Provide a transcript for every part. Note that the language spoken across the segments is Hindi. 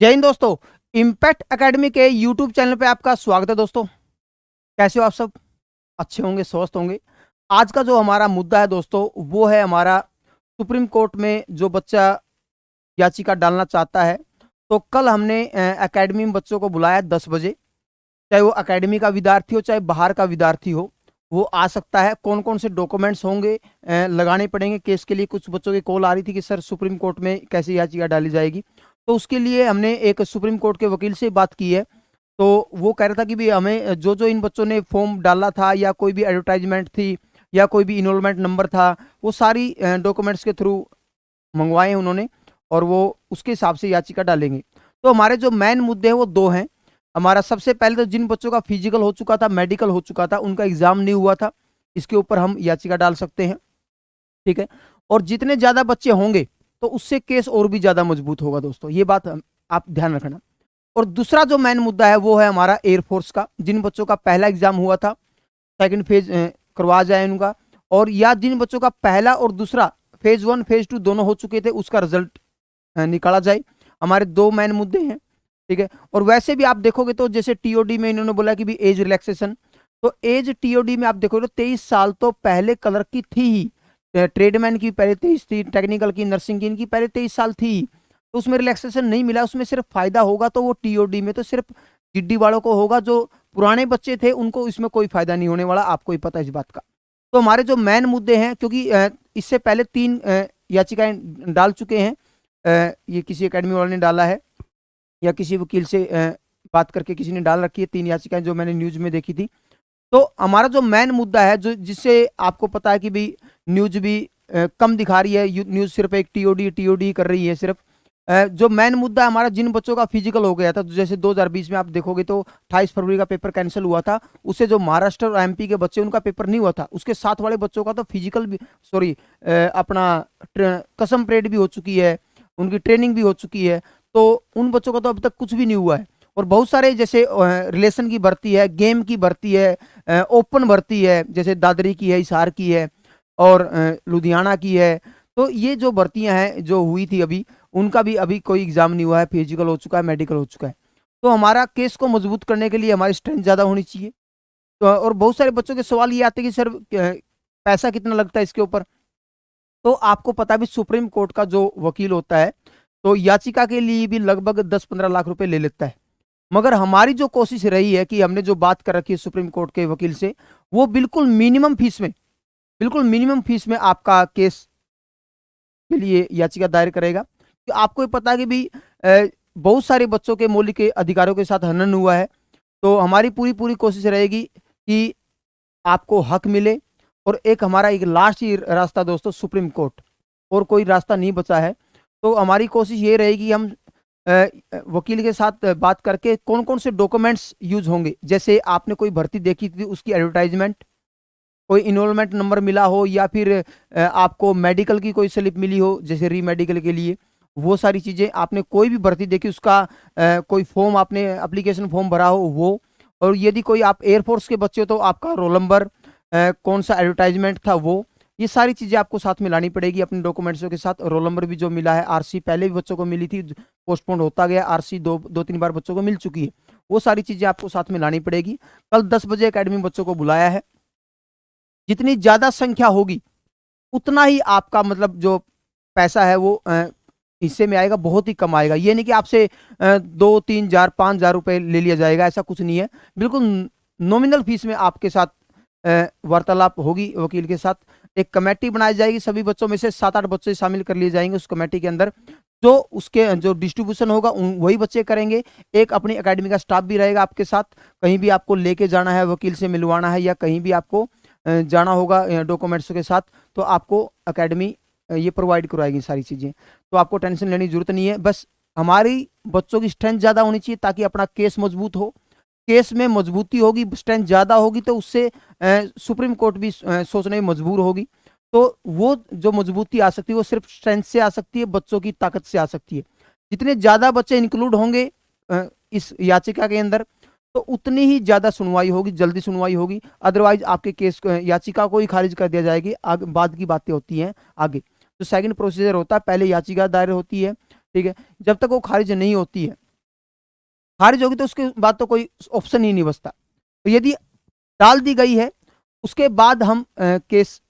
जय हिंद दोस्तों। इम्पैक्ट एकेडमी के यूट्यूब चैनल पे आपका स्वागत है दोस्तों। कैसे हो आप सब? अच्छे होंगे, स्वस्थ होंगे। आज का जो हमारा मुद्दा है दोस्तों, वो है हमारा सुप्रीम कोर्ट में जो बच्चा याचिका डालना चाहता है। तो कल हमने एकेडमी में बच्चों को बुलाया 10 बजे। चाहे वो एकेडमी का विद्यार्थी हो, चाहे बाहर का विद्यार्थी हो, वो आ सकता है। कौन कौन से डॉक्यूमेंट्स होंगे, लगाने पड़ेंगे केस के लिए। कुछ बच्चों की कॉल आ रही थी कि सर सुप्रीम कोर्ट में कैसे याचिका डाली जाएगी। तो उसके लिए हमने एक सुप्रीम कोर्ट के वकील से बात की है। तो वो कह रहा था कि भी हमें जो जो इन बच्चों ने फॉर्म डाला था, या कोई भी एडवर्टाइजमेंट थी, या कोई भी इनरोलमेंट नंबर था, वो सारी डॉक्यूमेंट्स के थ्रू मंगवाए हैं उन्होंने, और वो उसके हिसाब से याचिका डालेंगे। तो हमारे जो मेन मुद्दे हैं वो दो हैं। हमारा सबसे पहले तो जिन बच्चों का फिजिकल हो चुका था, मेडिकल हो चुका था, उनका एग्जाम नहीं हुआ था, इसके ऊपर हम याचिका डाल सकते हैं। ठीक है। और जितने ज्यादा बच्चे होंगे तो उससे केस और भी ज्यादा मजबूत होगा दोस्तों, ये बात आप ध्यान रखना। और दूसरा जो मेन मुद्दा है वो है हमारा एयरफोर्स का। जिन बच्चों का पहला एग्जाम हुआ था, सेकंड फेज करवा जाए उनका, और या जिन बच्चों का पहला और दूसरा फेज 1 फेज 2 दोनों हो चुके थे, उसका रिजल्ट निकाला जाए। हमारे दो मेन मुद्दे हैं। ठीक है। और वैसे भी आप देखोगे तो जैसे टीओडी में इन्होंने बोला कि भी एज रिलैक्सेशन, तो एज टीओडी में आप देखोगे तो 23 साल तो पहले क्लर्क की थी ही, ट्रेडमैन की पहले 23 थी, टेक्निकल की, नर्सिंग की, इनकी पहले 23 साल थी ही। तो उसमें रिलैक्सेशन नहीं मिला, उसमें सिर्फ फायदा होगा तो वो टीओडी में तो सिर्फ जिड्डी वालों को होगा। जो पुराने बच्चे थे उनको इसमें कोई फायदा नहीं होने वाला, आपको ही पता है इस बात का। तो हमारे जो मेन मुद्दे हैं, क्योंकि इससे पहले 3 याचिकाएं डाल चुके हैं। ये किसी एकेडमी वाले ने डाला है, या किसी वकील से बात करके किसी ने डाल रखी है 3 याचिकाएं, जो मैंने न्यूज में देखी थी। तो हमारा जो मेन मुद्दा है, जो जिससे आपको पता है कि भी न्यूज भी कम दिखा रही है, न्यूज सिर्फ एक टीओडी टीओडी कर रही है सिर्फ। जो मेन मुद्दा हमारा, जिन बच्चों का फिजिकल हो गया था, तो जैसे 2020 में आप देखोगे तो 28 फरवरी का पेपर कैंसिल हुआ था, उससे जो महाराष्ट्र और एमपी के बच्चे, उनका पेपर नहीं हुआ था, उसके साथ वाले बच्चों का तो फिजिकल भी, सॉरी, अपना कसम परेड भी हो चुकी है, उनकी ट्रेनिंग भी हो चुकी है। तो उन बच्चों का तो अभी तक कुछ भी नहीं हुआ है। और बहुत सारे जैसे रिलेशन की भर्ती है, गेम की भर्ती है, ओपन भर्ती है, जैसे दादरी की है, हिसार की है, और लुधियाना की है। तो ये जो भर्तियां हैं जो हुई थी अभी, उनका भी अभी कोई एग्जाम नहीं हुआ है, फिजिकल हो चुका है, मेडिकल हो चुका है। तो हमारा केस को मजबूत करने के लिए हमारी स्ट्रेंथ ज़्यादा होनी चाहिए। तो और बहुत सारे बच्चों के सवाल ये आते हैं कि सर पैसा कितना लगता है इसके ऊपर। तो आपको पता भी, सुप्रीम कोर्ट का जो वकील होता है, तो याचिका के लिए भी लगभग 10-15 लाख रुपए ले लेता है। मगर हमारी जो कोशिश रही है कि हमने जो बात कर रखी है सुप्रीम कोर्ट के वकील से, वो बिल्कुल मिनिमम फीस में, बिल्कुल मिनिमम फीस में आपका केस के लिए याचिका दायर करेगा। तो आपको ये पता है कि भी बहुत सारे बच्चों के मौलिक अधिकारों के साथ हनन हुआ है। तो हमारी पूरी पूरी कोशिश रहेगी कि आपको हक मिले। और एक हमारा एक लास्ट ही रास्ता दोस्तों, सुप्रीम कोर्ट, और कोई रास्ता नहीं बचा है। तो हमारी कोशिश ये रहेगी, हम वकील के साथ बात करके कौन कौन से डॉक्यूमेंट्स यूज होंगे। जैसे आपने कोई भर्ती देखी थी, उसकी एडवर्टाइजमेंट, कोई इनरोलमेंट नंबर मिला हो, या फिर आपको मेडिकल की कोई स्लिप मिली हो, जैसे री मेडिकल के लिए, वो सारी चीज़ें। आपने कोई भी भर्ती देखी, उसका कोई फॉर्म, आपने एप्लीकेशन फॉर्म भरा हो वो। और यदि कोई आप एयरफोर्स के बच्चे हो तो आपका रोल नंबर, कौन सा एडवर्टाइजमेंट था वो, ये सारी चीज़ें आपको साथ में लानी पड़ेगी अपने डॉक्यूमेंट्सों के साथ। रोल नंबर भी जो मिला है, आरसी पहले भी बच्चों को मिली थी, पोस्टपोन होता गया, आरसी दो तीन बार बच्चों को मिल चुकी है। वो सारी चीज़ें आपको साथ में लानी पड़ेगी। कल 10 बजे अकेडमी बच्चों को बुलाया है। जितनी ज्यादा संख्या होगी, उतना ही आपका मतलब जो पैसा है वो हिस्से में आएगा, बहुत ही कम आएगा। ये नहीं कि आपसे 2-3 हजार 5 हजार रुपए ले लिया जाएगा, ऐसा कुछ नहीं है। बिल्कुल नॉमिनल फीस में आपके साथ वार्तालाप होगी वकील के साथ। एक कमेटी बनाई जाएगी, सभी बच्चों में से 7-8 बच्चे शामिल कर लिए जाएंगे उस कमेटी के अंदर। जो उसके जो डिस्ट्रीब्यूशन होगा वही बच्चे करेंगे। एक अपनी एकेडमी का स्टाफ भी रहेगा आपके साथ। कहीं भी आपको लेके जाना है, वकील से मिलवाना है, या कहीं भी आपको जाना होगा डॉक्यूमेंट्स के साथ, तो आपको एकेडमी ये प्रोवाइड करवाएगी सारी चीज़ें। तो आपको टेंशन लेने की जरूरत नहीं है। बस हमारी बच्चों की स्ट्रेंथ ज़्यादा होनी चाहिए, ताकि अपना केस मजबूत हो। केस में मजबूती होगी, स्ट्रेंथ ज़्यादा होगी, तो उससे सुप्रीम कोर्ट भी सोचने में मजबूर होगी। तो वो जो मजबूती आ सकती है, वो सिर्फ स्ट्रेंथ से आ सकती है, बच्चों की ताकत से आ सकती है। जितने ज़्यादा बच्चे इंक्लूड होंगे इस याचिका के अंदर, तो उतनी ही ज्यादा सुनवाई होगी, जल्दी सुनवाई होगी। अदरवाइज आपके केस को, याचिका को ही खारिज कर दिया जाएगी। आगे बाद की बातें होती हैं आगे। तो सेकंड प्रोसीजर होता है, पहले याचिका दायर होती है, ठीक है। जब तक वो खारिज नहीं होती है, खारिज होगी तो उसके बाद तो कोई ऑप्शन ही नहीं बचता। तो यदि डाल दी गई है, उसके बाद हम केस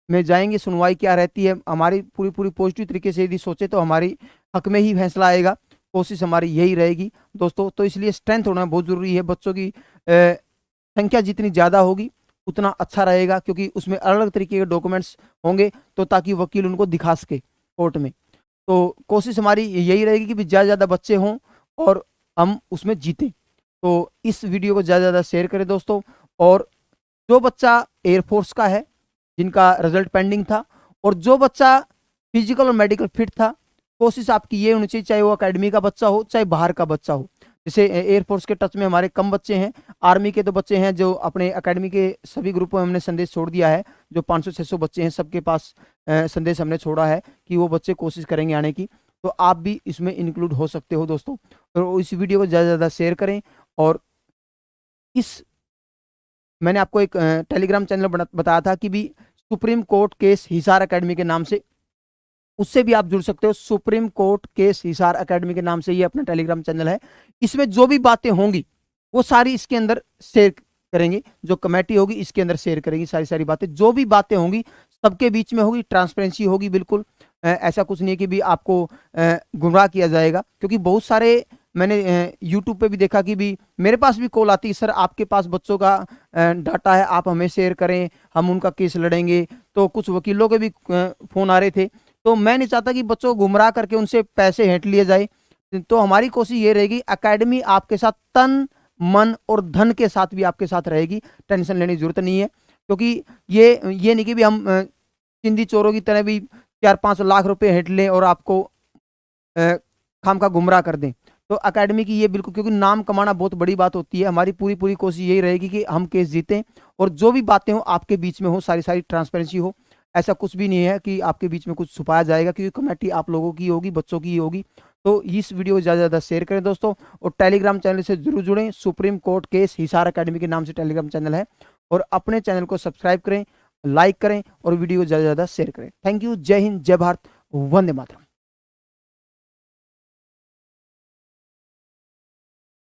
में जाएंगे, सुनवाई क्या रहती है। हमारी पूरी पूरी पॉजिटिव तरीके से यदि सोचे तो हमारी हक में ही फैसला आएगा। कोशिश हमारी यही रहेगी दोस्तों। तो इसलिए स्ट्रेंथ होना बहुत ज़रूरी है। बच्चों की संख्या जितनी ज़्यादा होगी उतना अच्छा रहेगा, क्योंकि उसमें अलग अलग तरीके के डॉक्यूमेंट्स होंगे, तो ताकि वकील उनको दिखा सके कोर्ट में। तो कोशिश हमारी यही रहेगी कि ज़्यादा ज़्यादा बच्चे हों और हम उसमें जीतें। तो इस वीडियो को ज़्यादा ज़्यादा शेयर करें दोस्तों। और जो बच्चा एयरफोर्स का है, जिनका रिजल्ट पेंडिंग था, और जो बच्चा फिजिकल और मेडिकल फिट था, कोशिश आपकी ये होनी चाहिए, चाहे वो अकेडमी का बच्चा हो चाहे बाहर का बच्चा हो। जैसे एयरफोर्स के टच में हमारे कम बच्चे हैं, आर्मी के तो बच्चे हैं जो अपने अकेडमी के सभी ग्रुपों में हमने संदेश छोड़ दिया है। जो 500-600 बच्चे हैं सबके पास संदेश हमने छोड़ा है कि वो बच्चे कोशिश करेंगे आने की। तो आप भी इसमें इंक्लूड हो सकते हो दोस्तों। तो इस वीडियो को ज़्यादा से ज़्यादा शेयर करें। और इस मैंने आपको एक टेलीग्राम चैनल बताया था कि भी supreme court case Hisar academy के नाम से, उससे भी आप जुड़ सकते हो। Supreme court case Hisar academy के नाम से ये अपना टेलीग्राम चैनल है। इसमें जो भी बातें होंगी वो सारी इसके अंदर शेयर करेंगे। जो कमेटी होगी इसके अंदर शेयर करेंगी सारी सारी बातें, जो भी बातें होंगी सबके बीच में होगी, ट्रांसपेरेंसी होगी बिल्कुल। ऐसा कुछ नहीं है कि भी आपको गुमराह किया जाएगा, क्योंकि बहुत सारे मैंने यूट्यूब पे भी देखा कि भी मेरे पास भी कॉल आती है, सर आपके पास बच्चों का डाटा है, आप हमें शेयर करें, हम उनका केस लड़ेंगे। तो कुछ वकीलों के भी फ़ोन आ रहे थे। तो मैं नहीं चाहता कि बच्चों को गुमराह करके उनसे पैसे हेंट लिए जाए। तो हमारी कोशिश ये रहेगी, अकेडमी आपके साथ तन मन और धन के साथ भी आपके साथ रहेगी। टेंशन लेने की जरूरत नहीं है, क्योंकि ये नहीं कि भी हम चिंदी चोरों की तरह भी 4-5 लाख रुपए हेंट लें और आपको खाम का गुमराह कर दें। तो अकेडमी की ये बिल्कुल, क्योंकि नाम कमाना बहुत बड़ी बात होती है। हमारी पूरी पूरी कोशिश यही रहेगी कि हम केस जीतें और जो भी बातें हो आपके बीच में हो, सारी सारी ट्रांसपेरेंसी हो। ऐसा कुछ भी नहीं है कि आपके बीच में कुछ छुपाया जाएगा, क्योंकि कमेटी आप लोगों की होगी, बच्चों की होगी। तो इस वीडियो को ज़्यादा से ज़्यादा शेयर करें दोस्तों, और टेलीग्राम चैनल से जरूर जुड़ें। Supreme court case Hisar academy के नाम से टेलीग्राम चैनल है। और अपने चैनल को सब्सक्राइब करें, लाइक करें और वीडियो को ज़्यादा से ज़्यादा शेयर करें। Thank you. जय हिंद, जय भारत, वंदे मातरम।